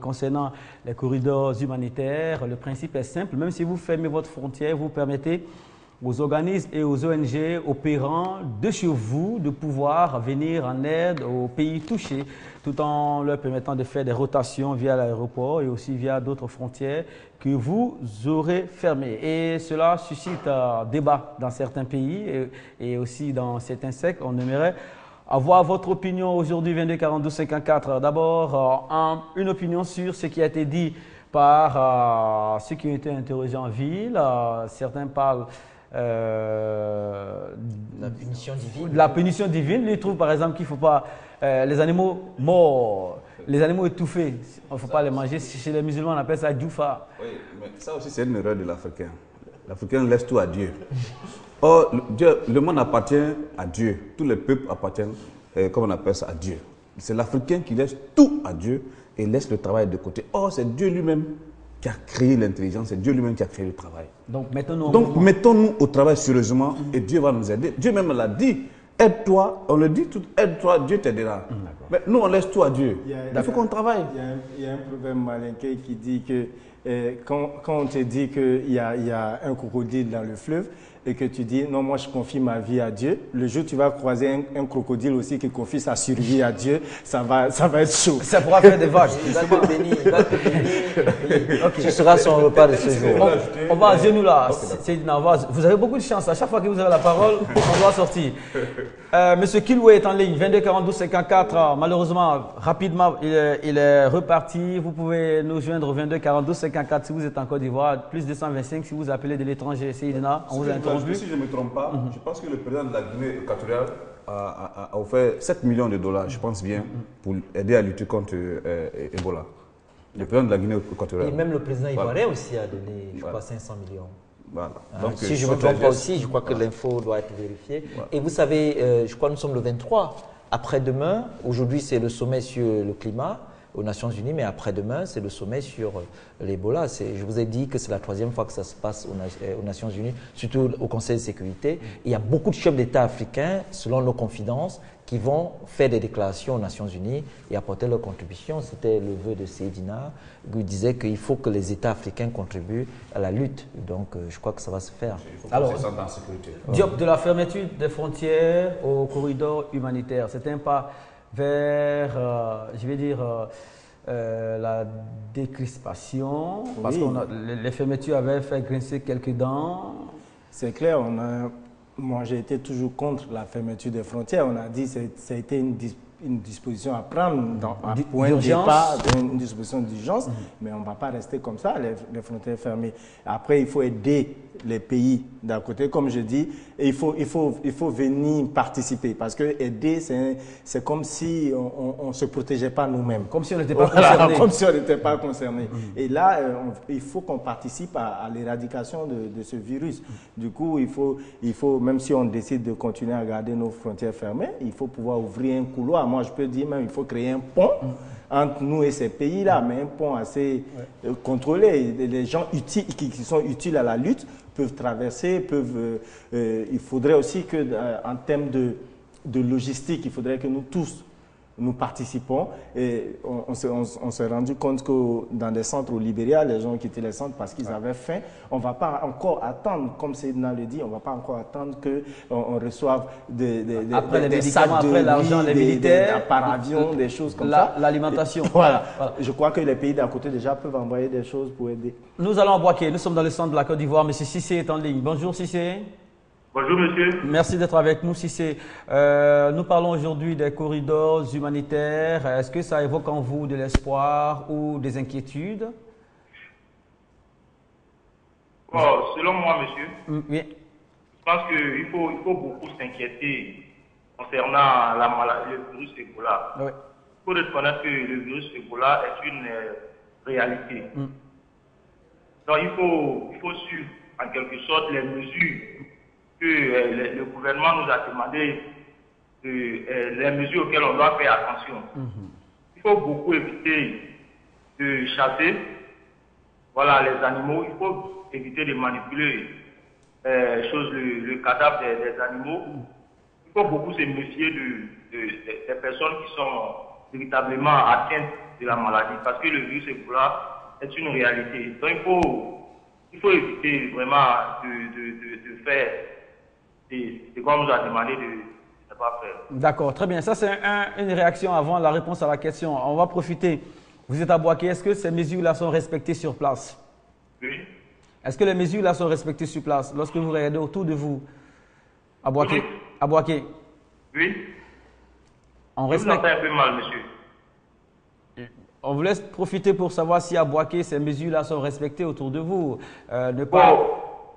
concernant les corridors humanitaires, le principe est simple. Même si vous fermez votre frontière, vous permettez aux organismes et aux ONG opérant de chez vous de pouvoir venir en aide aux pays touchés, tout en leur permettant de faire des rotations via l'aéroport et aussi via d'autres frontières que vous aurez fermées. Et cela suscite débat dans certains pays et aussi dans certains secteurs. On aimerait avoir votre opinion aujourd'hui, 22 42 54. D'abord, une opinion sur ce qui a été dit par ceux qui ont été interrogés en ville. Certains parlent la punition divine. La punition divine. Lui trouve par exemple qu'il ne faut pas les animaux morts, les animaux étouffés, il ne faut pas les manger. Chez les musulmans, on appelle ça djoufa. Oui, mais ça aussi c'est une erreur de l'Africain. L'Africain laisse tout à Dieu. Or, le monde appartient à Dieu. Tous les peuples appartiennent, comme on appelle ça, à Dieu. C'est l'Africain qui laisse tout à Dieu et laisse le travail de côté. Or, c'est Dieu lui-même qui a créé l'intelligence, c'est Dieu lui-même qui a créé le travail. Donc, mettons-nous au travail sérieusement et Dieu va nous aider. Dieu même l'a dit. Aide-toi, on le dit tout, aide-toi, Dieu t'aidera. Mais nous, on laisse tout à Dieu. Il faut qu'on travaille. Il y a un proverbe malinqué qui dit que quand on te dit qu'il y a un crocodile dans le fleuve et que tu dis non, moi je confie ma vie à Dieu, le jour où tu vas croiser un crocodile aussi qui confie sa survie à Dieu, ça va être chaud. Ça pourra faire des vagues. Il va te bénir, il va te bénir. Okay. Tu seras son repas de ce jour. On va à genoux là. Vous avez beaucoup de chance. À chaque fois que vous avez la parole, on doit sortir. Monsieur Kilwe est en ligne, 22 42 54. Malheureusement, rapidement, il est reparti. Vous pouvez nous joindre au 22 42 54 si vous êtes en Côte d'Ivoire, plus 225 si vous appelez de l'étranger. Seydina, on vous a interrompu. Si je ne me trompe pas, je pense que le président de la Guinée équatoriale a offert 7 millions de dollars, je pense bien, pour aider à lutter contre Ebola. Le président de la Guinée équatoriale. Et même le président ivoirien aussi a donné, je crois, 500 millions. Voilà. Donc, si je ne me trompe pas aussi, je crois que l'info doit être vérifiée. Voilà. Et vous savez, je crois que nous sommes le 23. Après-demain, aujourd'hui c'est le sommet sur le climat aux Nations Unies, mais après-demain c'est le sommet sur l'Ebola. Je vous ai dit que c'est la 3e fois que ça se passe aux Nations Unies, surtout au Conseil de sécurité. Et il y a beaucoup de chefs d'État africains, selon nos confidences, qui vont faire des déclarations aux Nations Unies et apporter leur contribution. C'était le vœu de Seydina, qui disait qu'il faut que les États africains contribuent à la lutte. Donc, je crois que ça va se faire. Alors, Diop, de la fermeture des frontières au corridor humanitaire, c'est un pas vers, je vais dire, la décrispation, parce que les fermetures avaient fait grincer quelques dents. C'est clair, moi j'ai été toujours contre la fermeture des frontières. On a dit que ça a été une disposition à prendre à point de départ, une disposition d'urgence, mais on ne va pas rester comme ça, les frontières fermées. Après, il faut aider les pays d'à côté, comme je dis, et il faut venir participer, parce que aider, c'est comme si on ne se protégeait pas nous-mêmes. Comme si on n'était pas concerné. Comme si on n'était pas concerné. Et là, il faut qu'on participe à l'éradication de ce virus. Du coup, il faut, même si on décide de continuer à garder nos frontières fermées, il faut pouvoir ouvrir un couloir. Moi, je peux dire même il faut créer un pont entre nous et ces pays-là, mais un pont assez contrôlé. Les gens utiles, qui sont utiles à la lutte peuvent traverser, il faudrait aussi que, en termes de logistique, il faudrait que nous tous, nous participons. Et on s'est rendu compte que dans des centres au Libéria, les gens quittaient les centres parce qu'ils avaient faim. On ne va pas encore attendre, comme Seydina le dit, on ne va pas encore attendre qu'on reçoive des sacs après l'argent, les militaires, par avion, des choses comme ça. L'alimentation. Voilà. Je crois que les pays d'à côté déjà peuvent envoyer des choses pour aider. Nous allons à Boaké. Nous sommes dans le centre de la Côte d'Ivoire. Monsieur Cissé est en ligne. Bonjour Cissé. Bonjour monsieur. Merci d'être avec nous, Cissé. Nous parlons aujourd'hui des corridors humanitaires. Est-ce que ça évoque en vous de l'espoir ou des inquiétudes? Selon moi, monsieur, oui. Je pense qu'il faut beaucoup s'inquiéter concernant la maladie, le virus Ebola. Oui. Il faut reconnaître que le virus Ebola est une réalité. Donc il faut suivre en quelque sorte les mesures que le gouvernement nous a demandé, les mesures auxquelles on doit faire attention. Il faut beaucoup éviter de chasser les animaux. Il faut éviter de manipuler le cadavre des animaux. Il faut beaucoup se méfier des personnes qui sont véritablement atteintes de la maladie, parce que le virus Ebola est une réalité. Donc il faut éviter vraiment de faire ce qu'on nous a demandé de ne pas faire. D'accord, très bien. Ça, c'est une réaction avant la réponse à la question. On va profiter. Vous êtes à Boaké. Est-ce que ces mesures-là sont respectées sur place? Oui. Est-ce que les mesures-là sont respectées sur place lorsque vous regardez autour de vous à Boaké? Oui. À Boaké. Oui. On Je vous respecte. entends un peu mal, monsieur. On vous laisse profiter pour savoir si à Boaké, ces mesures-là sont respectées autour de vous. Ne pas...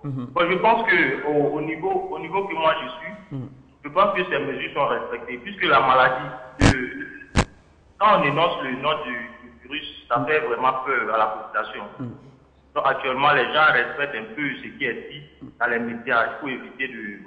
Bon, je pense qu'au niveau que moi je suis, je pense que ces mesures sont respectées, puisque la maladie, quand on énonce le nom du virus, ça fait vraiment peur à la population. Donc actuellement, les gens respectent un peu ce qui est dit dans les médias. Il faut éviter de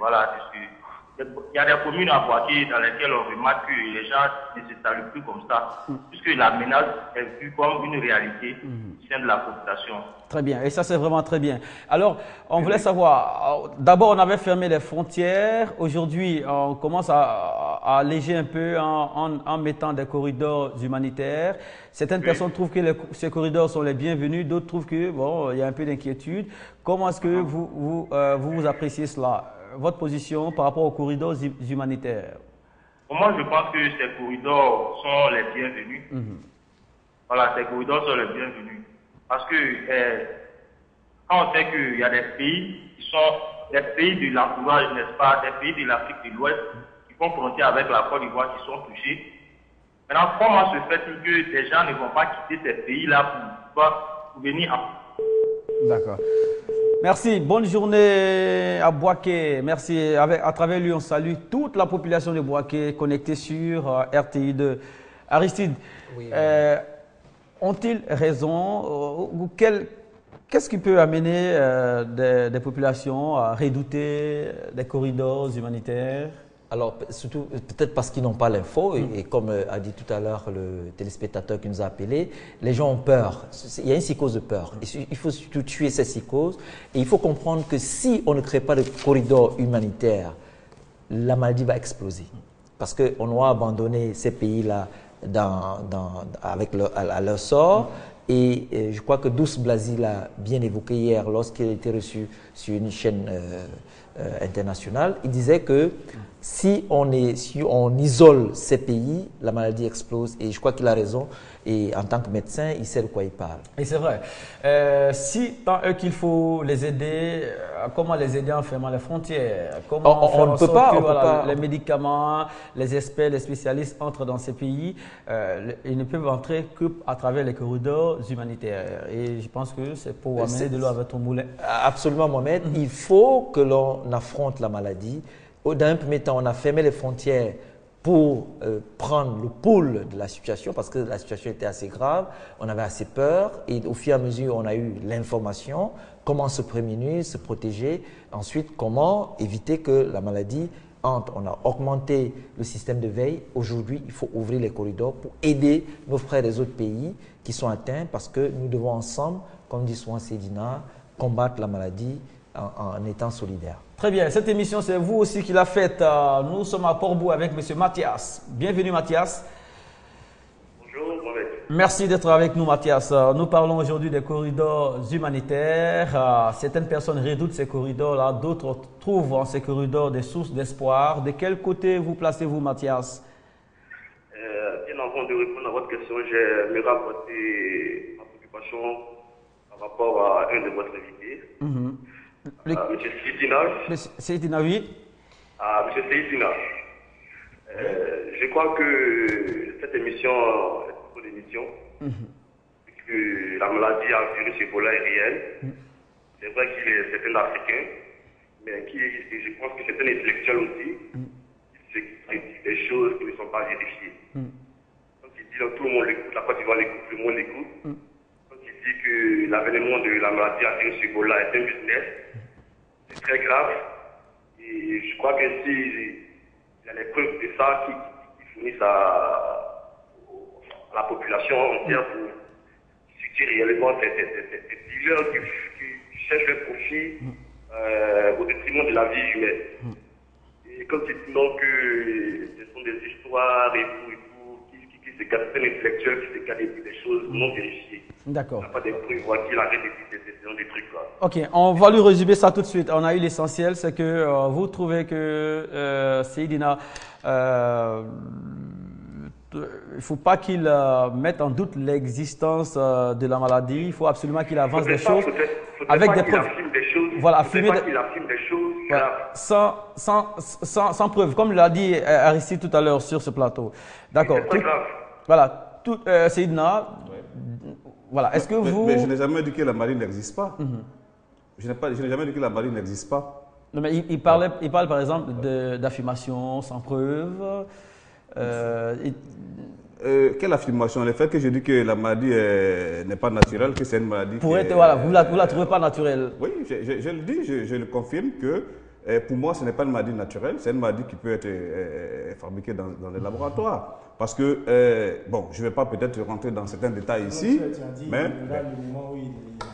il y a des communes à Boaké dans lesquelles on remarque que les gens ne se saluent plus comme ça, puisque la menace est vue comme une réalité au sein de la population. Très bien, et ça c'est vraiment très bien. Alors, on voulait savoir, d'abord on avait fermé les frontières, aujourd'hui on commence à alléger un peu en mettant des corridors humanitaires. Certaines personnes trouvent que ces corridors sont les bienvenus, d'autres trouvent que bon, il y a un peu d'inquiétude. Comment est-ce que vous appréciez cela? Votre position par rapport aux corridors humanitaires? Moi, je pense que ces corridors sont les bienvenus. Voilà, ces corridors sont les bienvenus. Parce que quand on sait qu'il y a des pays qui sont des pays de l'entourage, n'est-ce pas, des pays de l'Afrique de l'Ouest qui font frontière avec la Côte d'Ivoire qui sont touchés. Maintenant, comment se fait-il que des gens ne vont pas quitter ces pays-là pour venir en... D'accord. Merci. Bonne journée à Boaké. Merci. À travers lui, on salue toute la population de Boaké connectée sur RTI2. Aristide, Oui. ont-ils raison? Qu'est-ce qui peut amener des populations à redouter des corridors humanitaires? Alors, surtout, peut-être parce qu'ils n'ont pas l'info, et comme a dit tout à l'heure le téléspectateur qui nous a appelé, les gens ont peur. Il y a une psychose de peur. Il faut surtout tuer cette psychose. Et il faut comprendre que si on ne crée pas de corridor humanitaire, la maladie va exploser. Parce qu'on doit abandonner ces pays-là à leur sort. Et je crois que Douce Blasi l'a bien évoqué hier lorsqu'il a été reçu sur une chaîne internationale. Il disait que si on isole ces pays, la maladie explose. Et je crois qu'il a raison. Et en tant que médecin, il sait de quoi il parle. Et c'est vrai. Si tant qu'il faut les aider, comment les aider en fermant les frontières? Comment On ne peut pas. Les médicaments, les experts, les spécialistes entrent dans ces pays. Ils ne peuvent entrer qu'à travers les corridors humanitaires. Et je pense que c'est pour amener de l'eau avec ton moulin. Absolument, Mohamed. Il faut que l'on affronte la maladie. Dans un premier temps, on a fermé les frontières pour prendre le pouls de la situation, parce que la situation était assez grave, on avait assez peur, et au fur et à mesure, on a eu l'information, comment se prémunir, se protéger, ensuite, comment éviter que la maladie entre. On a augmenté le système de veille. Aujourd'hui, il faut ouvrir les corridors pour aider nos frères des autres pays qui sont atteints, parce que nous devons ensemble, comme dit souvent Cédina, combattre la maladie en étant solidaires. Très bien, cette émission, c'est vous aussi qui l'a faite. Nous sommes à Port-Bou avec M. Mathias. Bienvenue Mathias. Bonjour, Mohamed. Merci d'être avec nous Mathias. Nous parlons aujourd'hui des corridors humanitaires. Certaines personnes redoutent ces corridors-là, d'autres trouvent en ces corridors des sources d'espoir. De quel côté vous placez-vous Mathias? Bien avant de répondre à votre question, j'aimerais apporter ma préoccupation par rapport à un de votre invité. M. Seydina. Seydina, oui. M. Seydina. Je crois que cette émission est une bonne émission, puisque la maladie à virus Ebola est réelle. C'est vrai c'est un Africain, mais je pense que c'est un intellectuel aussi. Il dit des choses qui ne sont pas vérifiées. Quand il dit que tout le monde l'écoute, la Côte d'Ivoire l'écoute, tout le monde l'écoute. Quand il dit que l'avènement de la maladie à virus Ebola est un business, c'est très grave. Et je crois que s'il y a les preuves de ça qui fournissent à la population entière pour discuter réellement ces dealers qui cherchent le profit au détriment de la vie humaine. Et quand ils disent que ce sont des histoires et tout, qui se calme, c'est un intellectuel qui se calme et dit des choses non vérifiées. D'accord. Il n'y a pas de preuves, qu'il arrête de dire des trucs. Quoi. Ok, on va lui résumer ça tout de suite. On a eu l'essentiel, c'est que vous trouvez que Seydina, il ne faut pas qu'il mette en doute l'existence de la maladie. Il faut absolument qu'il avance des choses avec des preuves. Voilà, affirmer qu'il affirme des choses voilà, sans preuve, comme l'a dit Aristide tout à l'heure sur ce plateau. D'accord. C'est pas grave. Voilà, Seydina, voilà. Est-ce que vous... Mais je n'ai jamais dit que la maladie n'existe pas. Je n'ai jamais dit que la maladie n'existe pas. Non, mais il parle par exemple d'affirmation sans preuve. Quelle affirmation? Le fait que je dis que la maladie n'est pas naturelle, que c'est une maladie. Voilà, vous la trouvez pas naturelle? Oui, je le dis, je le confirme que pour moi, ce n'est pas une maladie naturelle, c'est une maladie qui peut être fabriquée dans les laboratoires. Parce que, bon, je ne vais pas peut-être rentrer dans certains détails ici, mais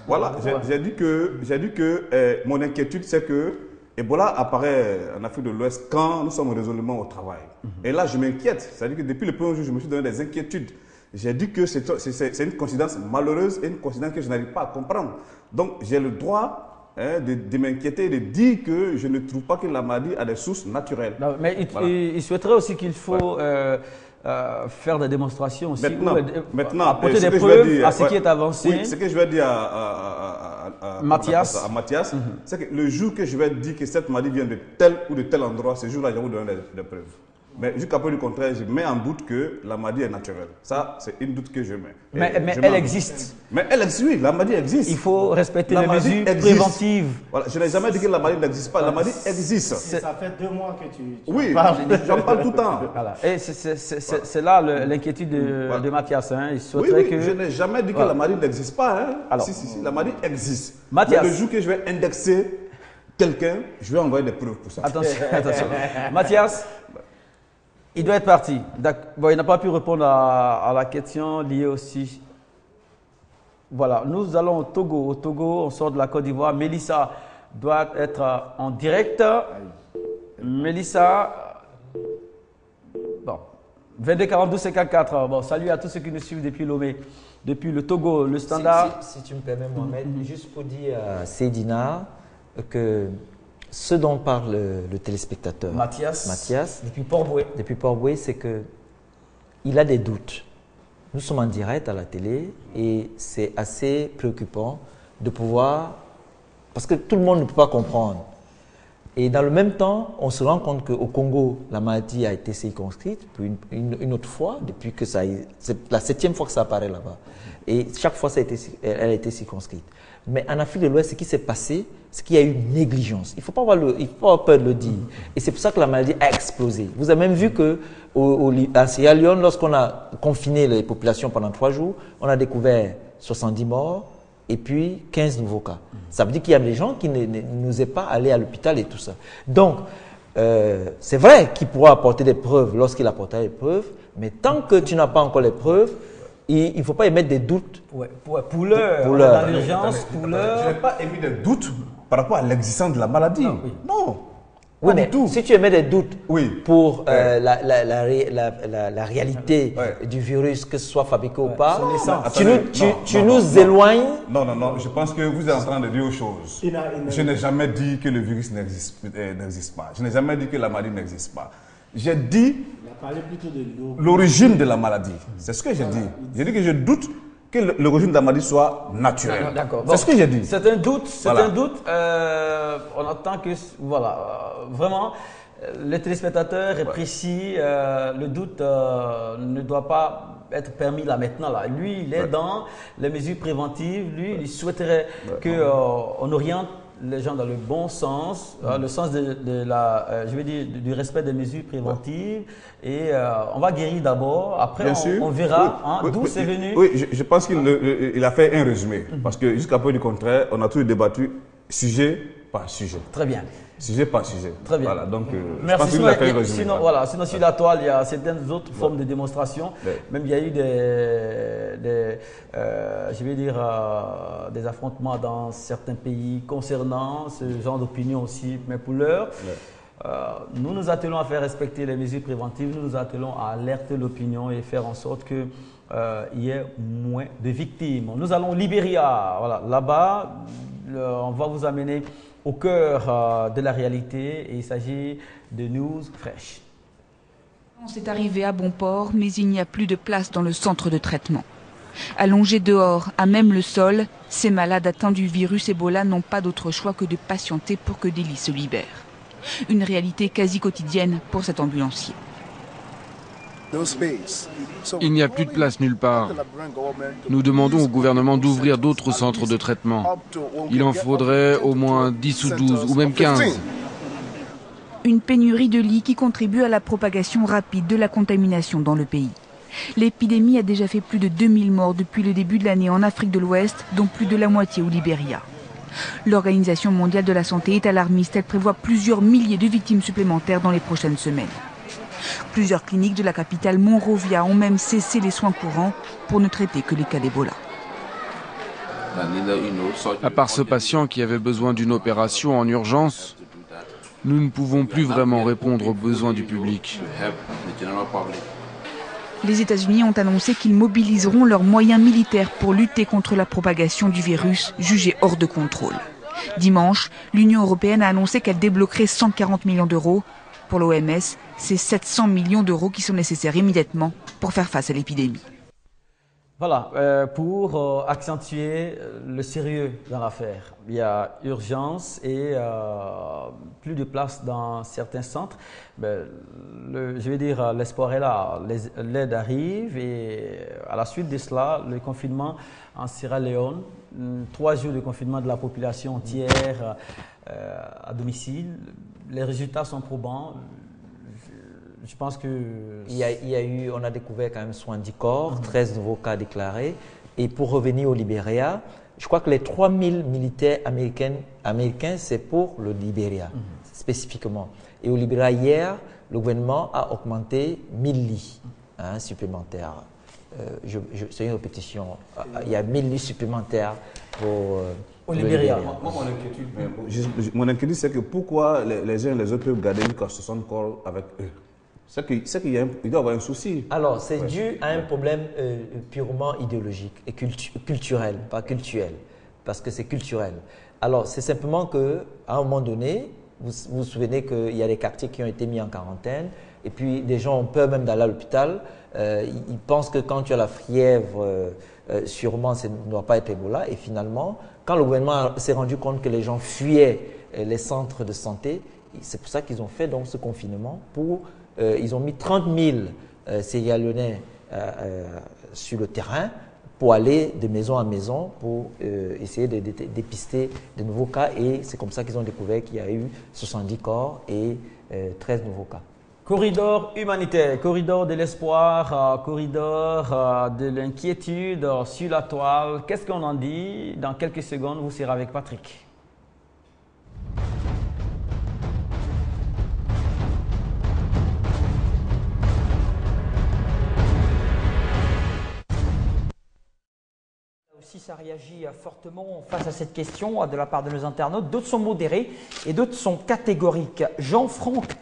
voilà, j'ai dit que mon inquiétude, c'est que Ebola apparaît en Afrique de l'Ouest quand nous sommes résolument au travail. Et là, je m'inquiète. C'est-à-dire que depuis le premier jour, je me suis donné des inquiétudes. J'ai dit que c'est une coïncidence malheureuse et une coïncidence que je n'arrive pas à comprendre. Donc, j'ai le droit de m'inquiéter et de dire que je ne trouve pas que la maladie a des sources naturelles. Non, mais il souhaiterait aussi qu'il faut faire des démonstrations aussi. Maintenant, apporter des preuves à ce qui est avancé. Oui, ce que je vais dire à Mathias, c'est que le jour que je vais dire que cette maladie vient de tel ou de tel endroit, ce jour-là, je vais vous donner des preuves. Mais jusqu'à peu du contraire, je mets en doute que la maladie est naturelle. Ça, c'est une doute que je mets. Mais elle existe. Mais elle existe, oui, la maladie existe. Il faut respecter les mesures préventives. Voilà, je n'ai jamais dit que la maladie n'existe pas. La maladie existe. Ça fait 2 mois que tu parles. J'en parle tout le temps. Voilà. Et c'est là l'inquiétude de Mathias. Hein. Il souhaiterait que... Je n'ai jamais dit que la maladie n'existe pas. Hein. Alors, si, la maladie existe. Mathias. Mais le jour que je vais indexer quelqu'un, je vais envoyer des preuves pour ça. Attention. Mathias, il doit être parti. Bon, il n'a pas pu répondre à la question liée aussi. Voilà, nous allons au Togo. Au Togo, on sort de la Côte d'Ivoire. Mélissa doit être en direct. Mélissa, bon, 22 42 54. Bon, salut à tous ceux qui nous suivent depuis Lomé, depuis le Togo, le standard. Si tu me permets, Mohamed, juste pour dire à Seydina que ce dont parle le téléspectateur Mathias depuis Port-Boué, c'est que il a des doutes. Nous sommes en direct à la télé et c'est assez préoccupant de pouvoir, parce que tout le monde ne peut pas comprendre. Et dans le même temps, on se rend compte qu'au Congo, la maladie a été circonscrite une autre fois, depuis que c'est la 7e fois que ça apparaît là-bas. Et chaque fois, elle a été circonscrite. Mais en Afrique de l'Ouest, ce qui s'est passé, c'est qu'il y a eu une négligence. Il ne faut pas avoir peur de le dire. Et c'est pour ça que la maladie a explosé. Vous avez même vu qu'à Sierra Leone, lorsqu'on a confiné les populations pendant 3 jours, on a découvert 70 morts et puis 15 nouveaux cas. Ça veut dire qu'il y a des gens qui n'osaient pas aller à l'hôpital et tout ça. Donc, c'est vrai qu'il pourra apporter des preuves lorsqu'il apportera des preuves, mais tant que tu n'as pas encore les preuves, il ne faut pas émettre des doutes. Pour l'heure, dans l'urgence, pour l'heure. Je n'ai pas émis des doutes par rapport à l'existence de la maladie. Non. Oui, mais si tu émets des doutes pour Ouais. la réalité du virus, que ce soit fabriqué ou pas, tu non, nous éloignes. Non, je pense que vous êtes en train de dire autre chose. Je n'ai jamais dit que le virus n'existe pas. Je n'ai jamais dit que la maladie n'existe pas. J'ai dit l'origine de la maladgie. C'est ce que j'ai dit. J'ai dit que je doute que l'origine de la maladie soit naturelle. D'accord. C'est ce que j'ai dit. C'est un doute. On attend que, vraiment, le téléspectateur est précis. Le doute ne doit pas être permis là maintenant. Là. Lui, il est dans les mesures préventives. Lui, il souhaiterait qu'on oriente les gens dans le bon sens, le sens du respect des mesures préventives. Et on va guérir d'abord, après on verra d'où c'est venu. Oui, je pense qu'il a fait un résumé. Parce que jusqu'à peu du contraire, on a toujours débattu sujet par sujet. Très bien. Sujet par sujet. Très bien. Voilà, donc, merci. je pense qu'il a fait un résumé. Sinon, sur la toile, il y a certaines autres formes de démonstration. Même il y a eu des affrontements dans certains pays concernant ce genre d'opinion aussi. Mais pour l'heure, nous nous attelons à faire respecter les mesures préventives, nous nous attelons à alerter l'opinion et faire en sorte qu'il y ait moins de victimes. Nous allons au Libéria. Voilà, là-bas, on va vous amener au cœur de la réalité et il s'agit de news fraîches. C'est arrivé à bon port, mais il n'y a plus de place dans le centre de traitement. Allongés dehors, à même le sol, ces malades atteints du virus Ebola n'ont pas d'autre choix que de patienter pour que des lits se libèrent. Une réalité quasi quotidienne pour cet ambulancier. Il n'y a plus de place nulle part. Nous demandons au gouvernement d'ouvrir d'autres centres de traitement. Il en faudrait au moins 10 ou 12 ou même 15. Une pénurie de lits qui contribue à la propagation rapide de la contamination dans le pays. L'épidémie a déjà fait plus de 2000 morts depuis le début de l'année en Afrique de l'Ouest, dont plus de la moitié au Libéria. L'Organisation mondiale de la santé est alarmiste. Elle prévoit plusieurs milliers de victimes supplémentaires dans les prochaines semaines. Plusieurs cliniques de la capitale Monrovia ont même cessé les soins courants pour ne traiter que les cas d'Ebola. À part ce patient qui avait besoin d'une opération en urgence, nous ne pouvons plus vraiment répondre aux besoins du public. Les États-Unis ont annoncé qu'ils mobiliseront leurs moyens militaires pour lutter contre la propagation du virus, jugé hors de contrôle. Dimanche, l'Union européenne a annoncé qu'elle débloquerait 140 millions d'euros. Pour l'OMS, c'est 700 millions d'euros qui sont nécessaires immédiatement pour faire face à l'épidémie. Voilà, pour accentuer le sérieux dans l'affaire, il y a urgence et plus de place dans certains centres. Je vais dire, l'espoir est là, l'aide arrive et à la suite de cela, le confinement en Sierra Leone, 3 jours de confinement de la population entière à domicile, les résultats sont probants. Je pense que... on a découvert quand même 70 corps, 13 nouveaux cas déclarés. Et pour revenir au Libéria, je crois que les 3000 militaires américains, c'est pour le Libéria, spécifiquement. Et au Libéria, hier, le gouvernement a augmenté 1000 lits supplémentaires. C'est une répétition. Il y a 1000 lits supplémentaires pour... au Libéria. Mon inquiétude, c'est que pourquoi les uns et les autres peuvent garder jusqu'à 60 corps avec eux? C'est qu'il doit y avoir un souci. Alors, c'est dû à un problème purement idéologique et culturel, pas culturel, parce que c'est culturel. Alors, c'est simplement qu'à un moment donné, vous vous souvenez qu'il y a des quartiers qui ont été mis en quarantaine, et puis des gens ont peur même d'aller à l'hôpital. Ils pensent que quand tu as la fièvre, sûrement, ça ne doit pas être Ebola. Et finalement, quand le gouvernement s'est rendu compte que les gens fuyaient les centres de santé, c'est pour ça qu'ils ont fait donc ce confinement pour... ils ont mis 30 000 Sierra-Léonais sur le terrain pour aller de maison à maison pour essayer de dépister de nouveaux cas. Et c'est comme ça qu'ils ont découvert qu'il y a eu 70 corps et 13 nouveaux cas. Corridor humanitaire, corridor de l'espoir, corridor de l'inquiétude sur la toile. Qu'est-ce qu'on en dit? Dans quelques secondes, vous serez avec Patrick. Si ça réagit fortement face à cette question de la part de nos internautes, d'autres sont modérés et d'autres sont catégoriques. Jean-Franck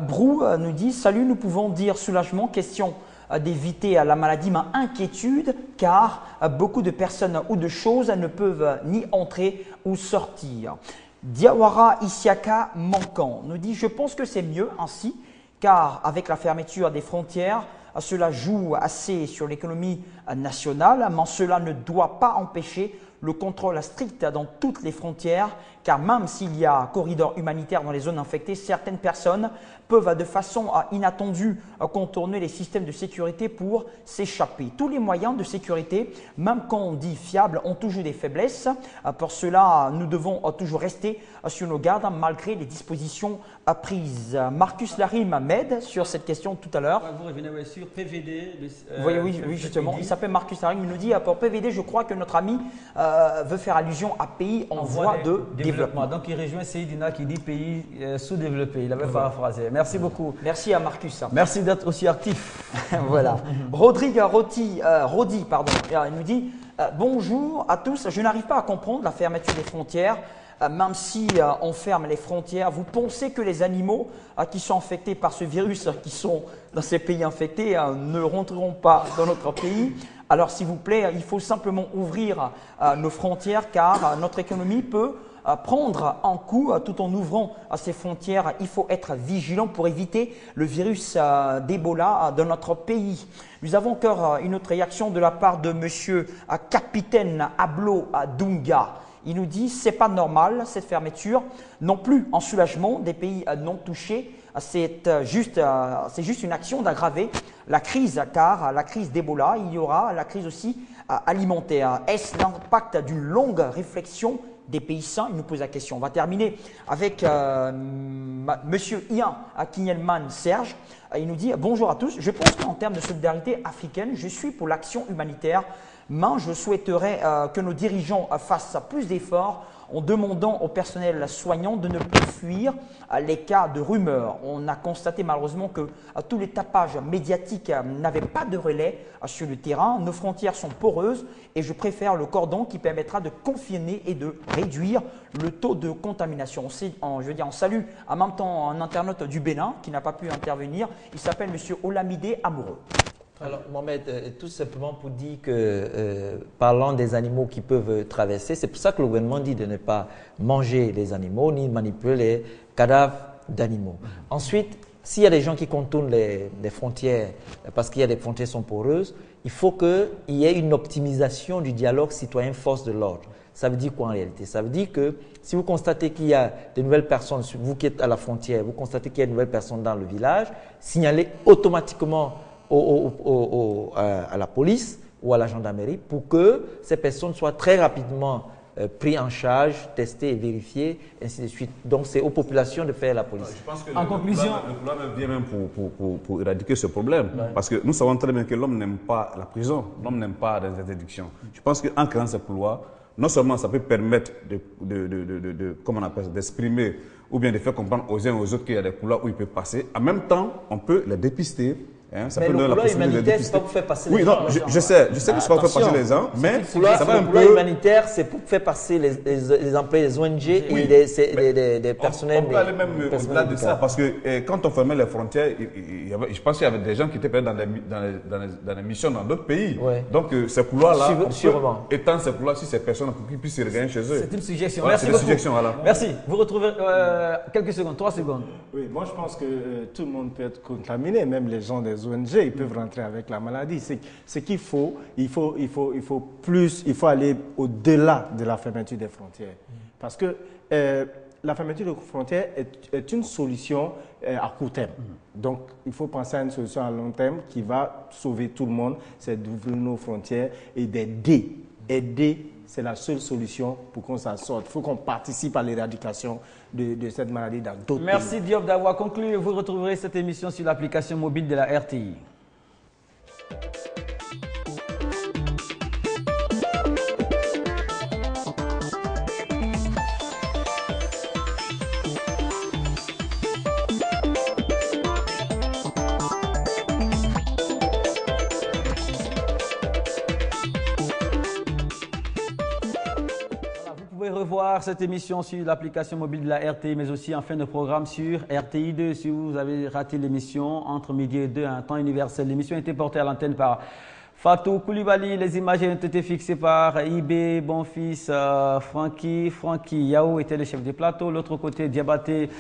Brou nous dit « Salut, nous pouvons dire soulagement, question d'éviter la maladie, mais inquiétude, car beaucoup de personnes ou de choses ne peuvent ni entrer ou sortir. » Diawara Isiaka Manquant nous dit « Je pense que c'est mieux ainsi, car avec la fermeture des frontières, cela joue assez sur l'économie nationale, mais cela ne doit pas empêcher le contrôle strict dans toutes les frontières, car même s'il y a un corridor humanitaire dans les zones infectées, certaines personnes peuvent de façon inattendue contourner les systèmes de sécurité pour s'échapper. Tous les moyens de sécurité, même quand on dit fiables, ont toujours des faiblesses. Pour cela, nous devons toujours rester sur nos gardes malgré les dispositions prises. Marcus Larim m'aide sur cette question tout à l'heure. Vous revenez sur PVD. Oui, justement. Il s'appelle Marcus Larim. Il nous dit pour PVD, je crois que notre ami veut faire allusion à pays en voie de développement. Donc, il rejoint Seydina qui dit pays sous-développé. Il avait paraphrasé. Merci beaucoup. Merci à Marcus. Merci d'être aussi actif. Voilà. Rodrigue Rodi, il nous dit bonjour à tous. Je n'arrive pas à comprendre la fermeture des frontières même si on ferme les frontières, vous pensez que les animaux qui sont infectés par ce virus, qui sont dans ces pays infectés, ne rentreront pas dans notre pays? Alors s'il vous plaît, il faut simplement ouvrir nos frontières car notre économie peut prendre un coup tout en ouvrant ces frontières. Il faut être vigilant pour éviter le virus d'Ebola dans notre pays. Nous avons encore une autre réaction de la part de monsieur Capitaine Ablo Dunga. Il nous dit c'est pas normal cette fermeture, non plus en soulagement des pays non touchés. C'est juste une action d'aggraver la crise, car la crise d'Ebola, il y aura la crise aussi alimentaire. Est-ce l'impact d'une longue réflexion des pays sains? Il nous pose la question. On va terminer avec monsieur Ian Kinyelman Serge. Il nous dit bonjour à tous. Je pense qu'en termes de solidarité africaine, je suis pour l'action humanitaire, mais je souhaiterais que nos dirigeants fassent plus d'efforts en demandant au personnel soignant de ne plus fuir les cas de rumeurs. On a constaté malheureusement que tous les tapages médiatiques n'avaient pas de relais sur le terrain. Nos frontières sont poreuses et je préfère le cordon qui permettra de confiner et de réduire le taux de contamination. On salue en même temps un internaute du Bénin qui n'a pas pu intervenir. Il s'appelle M. Olamide Amoureux. Alors, Mohamed, tout simplement pour dire que, parlant des animaux qui peuvent traverser, c'est pour ça que le gouvernement dit de ne pas manger les animaux ni manipuler les cadavres d'animaux. Ensuite, s'il y a des gens qui contournent les frontières, parce qu'il y a des frontières qui sont poreuses, il faut qu'il y ait une optimisation du dialogue citoyen-force de l'ordre. Ça veut dire quoi en réalité? Ça veut dire que si vous constatez qu'il y a de nouvelles personnes, vous qui êtes à la frontière, vous constatez qu'il y a de nouvelles personnes dans le village, signalez automatiquement à la police ou à la gendarmerie pour que ces personnes soient très rapidement prises en charge, testées et vérifiées, ainsi de suite. Donc, c'est aux populations de faire la police. Je pense que en conclusion, le problème vient même pour éradiquer ce problème. Ouais. Parce que nous savons très bien que l'homme n'aime pas la prison, l'homme n'aime pas les interdictions. Je pense qu'en créant cette loi, non seulement ça peut permettre comment on appelle ça, d'exprimer ou bien de faire comprendre aux uns et aux autres qu'il y a des couloirs où ils peuvent passer. En même temps, on peut les dépister. Ça mais peut le couloir humanitaire, c'est pas pour faire passer les gens. Oui, non, je sais que c'est pas pour faire passer les gens, mais ça va un peu... Le couloir humanitaire, c'est pour faire passer les employés des ONG et des personnels. On peut aller même au-delà de ça, parce que quand on fermait les frontières, je pense qu'il y avait des gens qui étaient dans des missions dans d'autres pays. Ouais. Donc, ces couloirs-là, étant ces couloirs, si ces personnes puissent se regagner chez eux. C'est une suggestion. Voilà, merci beaucoup. Voilà. Merci. Vous retrouvez quelques secondes, 3 secondes. Oui, moi je pense que tout le monde peut être contaminé, même les gens des ONG, ils peuvent rentrer avec la maladie. Ce qu'il faut, il faut aller au-delà de la fermeture des frontières. Parce que la fermeture des frontières est une solution à court terme. Donc, il faut penser à une solution à long terme qui va sauver tout le monde, c'est d'ouvrir nos frontières et d'aider. Aider, c'est la seule solution pour qu'on s'en sorte. Il faut qu'on participe à l'éradication de cette maladie dans d'autres pays. Merci Diop d'avoir conclu. Vous retrouverez cette émission sur l'application mobile de la RTI. Revoir cette émission sur l'application mobile de la RTI, mais aussi en fin de programme sur RTI2. Si vous avez raté l'émission entre midi et 2, un temps universel, l'émission a été portée à l'antenne par Fatou Koulibaly. Les images ont été fixées par Ibé, Bonfils, Francky Yao était le chef des plateaux. L'autre côté, Diabaté,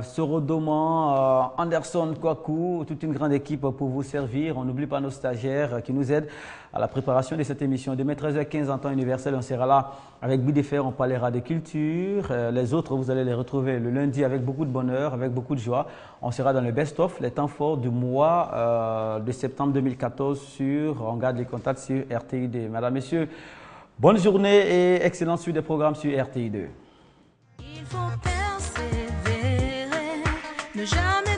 Sorodoman, Anderson Kwaku, toute une grande équipe pour vous servir. On n'oublie pas nos stagiaires qui nous aident à la préparation de cette émission. Demain 13h15 en temps universel, on sera là avec Bidéfer, on parlera de culture. Les autres, vous allez les retrouver le lundi avec beaucoup de bonheur, avec beaucoup de joie. On sera dans le best-of, les temps forts du mois de septembre 2014 on garde les contacts sur RTI2. Mesdames, Messieurs, bonne journée et excellente suite des programmes sur RTI2. Il faut persévérer, ne jamais